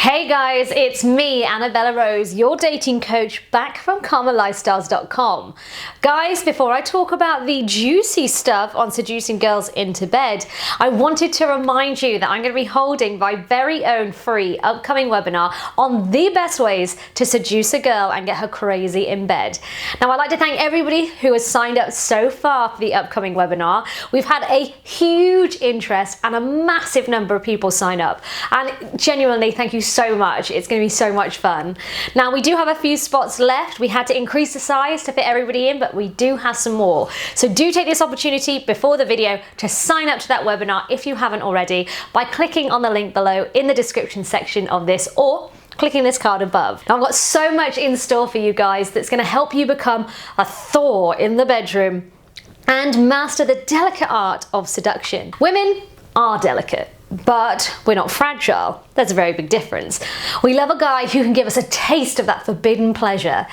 Hey guys, it's me, Annabella Rose, your dating coach, back from calmerlifestyles.com. Guys, before I talk about the juicy stuff on seducing girls into bed, I wanted to remind you that I'm going to be holding my very own free upcoming webinar on the best ways to seduce a girl and get her crazy in bed. Now, I'd like to thank everybody who has signed up so far for the upcoming webinar. We've had a huge interest and a massive number of people sign up, and genuinely thank you so much. It's going to be so much fun. Now, we do have a few spots left. We had to increase the size to fit everybody in, but we do have some more. So do take this opportunity before the video to sign up to that webinar if you haven't already by clicking on the link below in the description section of this, or clicking this card above. Now, I've got so much in store for you guys that's going to help you become a Thor in the bedroom and master the delicate art of seduction. Women are delicate, but we're not fragile. There's a very big difference. We love a guy who can give us a taste of that forbidden pleasure.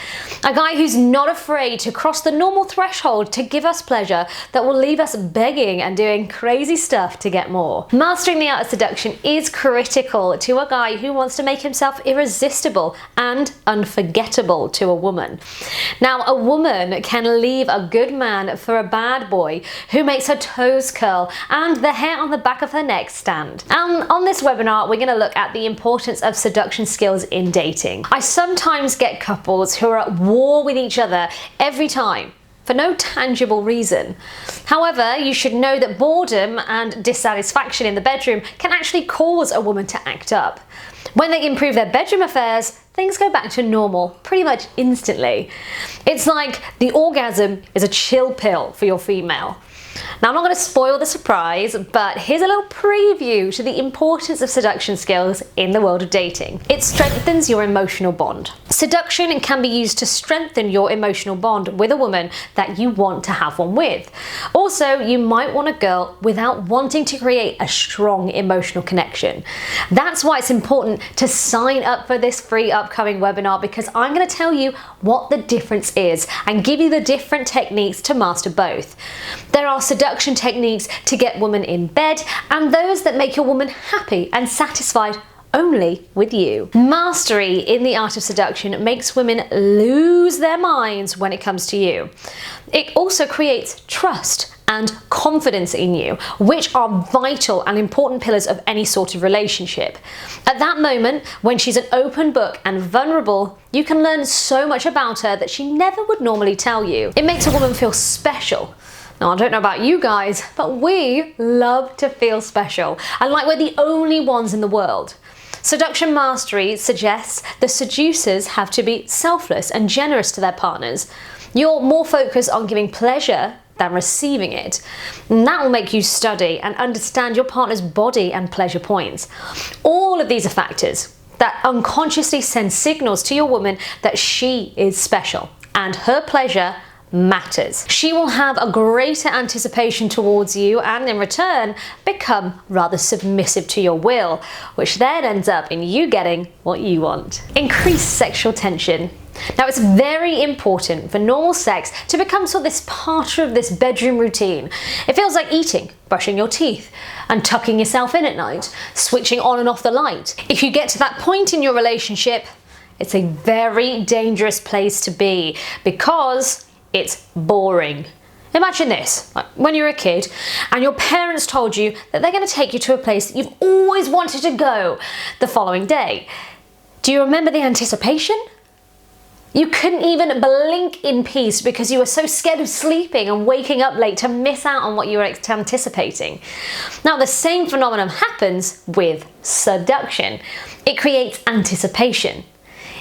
A guy who's not afraid to cross the normal threshold to give us pleasure that will leave us begging and doing crazy stuff to get more. Mastering the art of seduction is critical to a guy who wants to make himself irresistible and unforgettable to a woman. Now, a woman can leave a good man for a bad boy who makes her toes curl and the hair on the back of her neck stand. And on this webinar, we're going to look at the importance of seduction skills in dating. I sometimes get couples who are at war with each other every time for no tangible reason. However, you should know that boredom and dissatisfaction in the bedroom can actually cause a woman to act up. When they improve their bedroom affairs, things go back to normal pretty much instantly. It's like the orgasm is a chill pill for your female. Now, I'm not going to spoil the surprise, but here's a little preview to the importance of seduction skills in the world of dating. It strengthens your emotional bond. Seduction can be used to strengthen your emotional bond with a woman that you want to have one with. Also, you might want a girl without wanting to create a strong emotional connection. That's why it's important to sign up for this free upcoming webinar, because I'm going to tell you what the difference is and give you the different techniques to master both. There are seduction techniques to get women in bed and those that make your woman happy and satisfied only with you. Mastery in the art of seduction makes women lose their minds when it comes to you. It also creates trust and confidence in you, which are vital and important pillars of any sort of relationship. At that moment, when she's an open book and vulnerable, you can learn so much about her that she never would normally tell you. It makes a woman feel special. Now, I don't know about you guys, but we love to feel special and like we're the only ones in the world. Seduction mastery suggests the seducers have to be selfless and generous to their partners. You're more focused on giving pleasure than receiving it. And that will make you study and understand your partner's body and pleasure points. All of these are factors that unconsciously send signals to your woman that she is special and her pleasure matters. She will have a greater anticipation towards you and in return become rather submissive to your will, which then ends up in you getting what you want. Increased sexual tension. Now, it's very important for normal sex to become sort of this part of this bedroom routine. It feels like eating, brushing your teeth, and tucking yourself in at night, switching on and off the light. If you get to that point in your relationship, it's a very dangerous place to be because it's boring. Imagine this, like when you were a kid and your parents told you that they're going to take you to a place that you've always wanted to go the following day. Do you remember the anticipation? You couldn't even blink in peace because you were so scared of sleeping and waking up late to miss out on what you were anticipating. Now, the same phenomenon happens with seduction. It creates anticipation.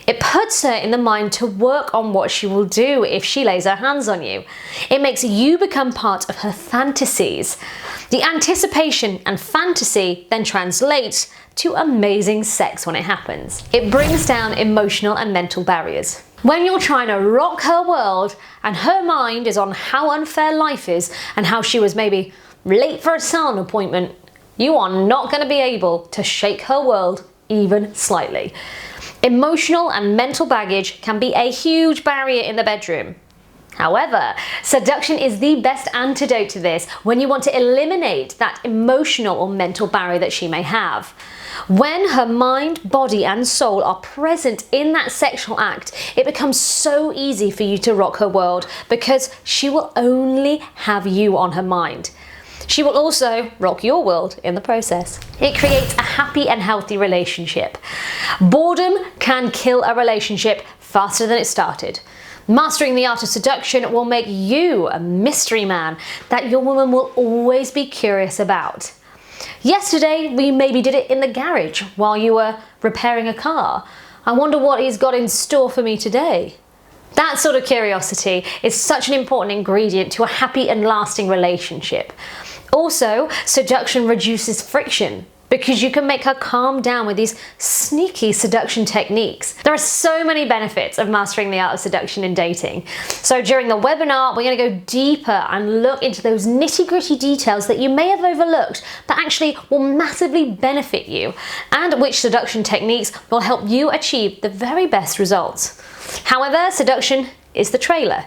It puts her in the mind to work on what she will do if she lays her hands on you. It makes you become part of her fantasies. The anticipation and fantasy then translates to amazing sex when it happens. It brings down emotional and mental barriers. When you're trying to rock her world and her mind is on how unfair life is and how she was maybe late for a salon appointment, you are not going to be able to shake her world even slightly. Emotional and mental baggage can be a huge barrier in the bedroom. However, seduction is the best antidote to this when you want to eliminate that emotional or mental barrier that she may have. When her mind, body and soul are present in that sexual act, it becomes so easy for you to rock her world because she will only have you on her mind. She will also rock your world in the process. It creates a happy and healthy relationship. Boredom can kill a relationship faster than it started. Mastering the art of seduction will make you a mystery man that your woman will always be curious about. Yesterday, we maybe did it in the garage while you were repairing a car. I wonder what he's got in store for me today. That sort of curiosity is such an important ingredient to a happy and lasting relationship. Also, seduction reduces friction, because you can make her calm down with these sneaky seduction techniques. There are so many benefits of mastering the art of seduction in dating. So during the webinar, we're going to go deeper and look into those nitty-gritty details that you may have overlooked that actually will massively benefit you, and which seduction techniques will help you achieve the very best results. However, seduction is the trailer.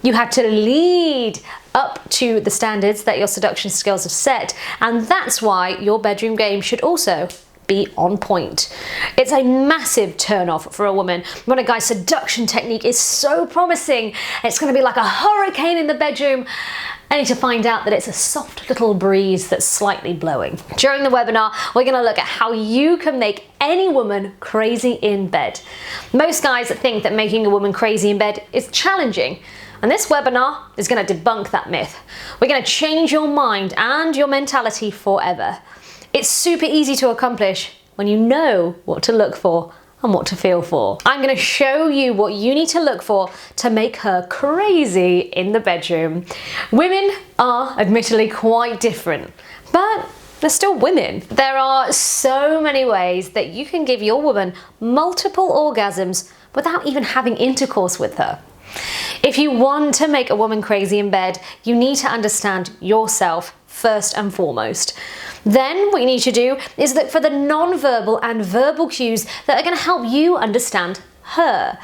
You have to lead up to the standards that your seduction skills have set, and that's why your bedroom game should also be on point. It's a massive turn-off for a woman when a guy's seduction technique is so promising. It's going to be like a hurricane in the bedroom, only to find out that it's a soft little breeze that's slightly blowing. During the webinar, we're going to look at how you can make any woman crazy in bed. Most guys think that making a woman crazy in bed is challenging, and this webinar is going to debunk that myth. We're going to change your mind and your mentality forever. It's super easy to accomplish when you know what to look for and what to feel for. I'm going to show you what you need to look for to make her crazy in the bedroom. Women are admittedly quite different, but they're still women. There are so many ways that you can give your woman multiple orgasms without even having intercourse with her. If you want to make a woman crazy in bed, you need to understand yourself first and foremost. Then what you need to do is look for the non-verbal and verbal cues that are going to help you understand her.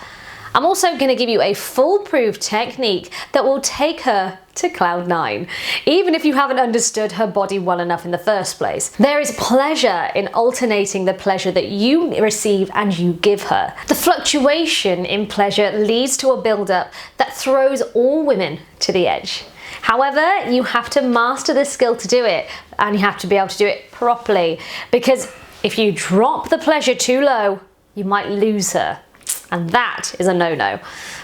I'm also going to give you a foolproof technique that will take her to cloud 9, even if you haven't understood her body well enough in the first place. There is pleasure in alternating the pleasure that you receive and you give her. The fluctuation in pleasure leads to a build-up that throws all women to the edge. However, you have to master the skill to do it, and you have to be able to do it properly, because if you drop the pleasure too low, you might lose her. And that is a no-no.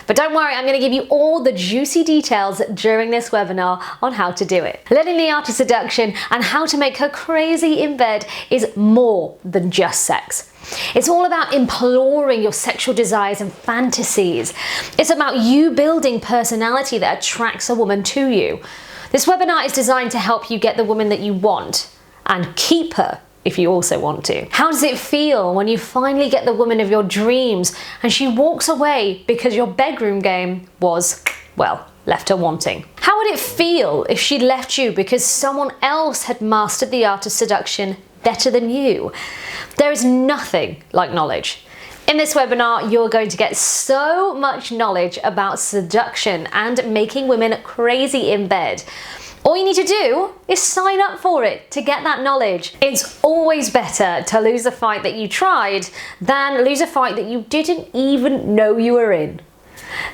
But don't worry, I'm going to give you all the juicy details during this webinar on how to do it. Learning the art of seduction and how to make her crazy in bed is more than just sex. It's all about imploring your sexual desires and fantasies. It's about you building personality that attracts a woman to you. This webinar is designed to help you get the woman that you want and keep her if you also want to. How does it feel when you finally get the woman of your dreams and she walks away because your bedroom game was, well, left her wanting? How would it feel if she left you because someone else had mastered the art of seduction better than you? There is nothing like knowledge. In this webinar, you're going to get so much knowledge about seduction and making women crazy in bed. All you need to do is sign up for it to get that knowledge. It's always better to lose a fight that you tried than lose a fight that you didn't even know you were in.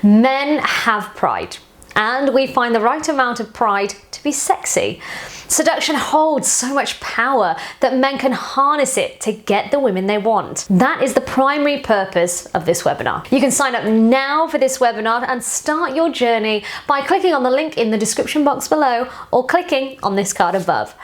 Men have pride, and we find the right amount of pride to be sexy. Seduction holds so much power that men can harness it to get the women they want. That is the primary purpose of this webinar. You can sign up now for this webinar and start your journey by clicking on the link in the description box below or clicking on this card above.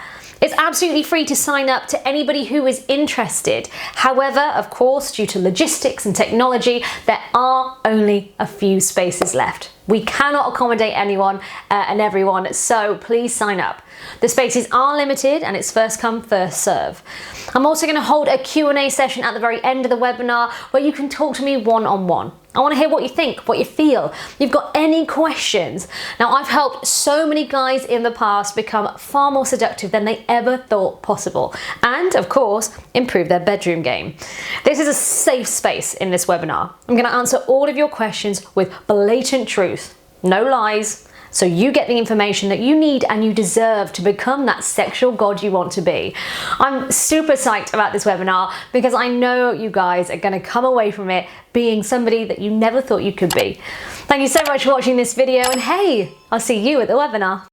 It's absolutely free to sign up to anybody who is interested. However, of course, due to logistics and technology, there are only a few spaces left. We cannot accommodate anyone and everyone, so please sign up. The spaces are limited and it's first come, first serve. I'm also going to hold a Q&A session at the very end of the webinar where you can talk to me one-on-one. I want to hear what you think, what you feel. If you've got any questions. Now, I've helped so many guys in the past become far more seductive than they ever thought possible, and of course, improve their bedroom game. This is a safe space in this webinar. I'm going to answer all of your questions with blatant truth. no lies, so you get the information that you need and you deserve to become that sexual god you want to be. I'm super psyched about this webinar because I know you guys are going to come away from it being somebody that you never thought you could be. Thank you so much for watching this video, and hey, I'll see you at the webinar.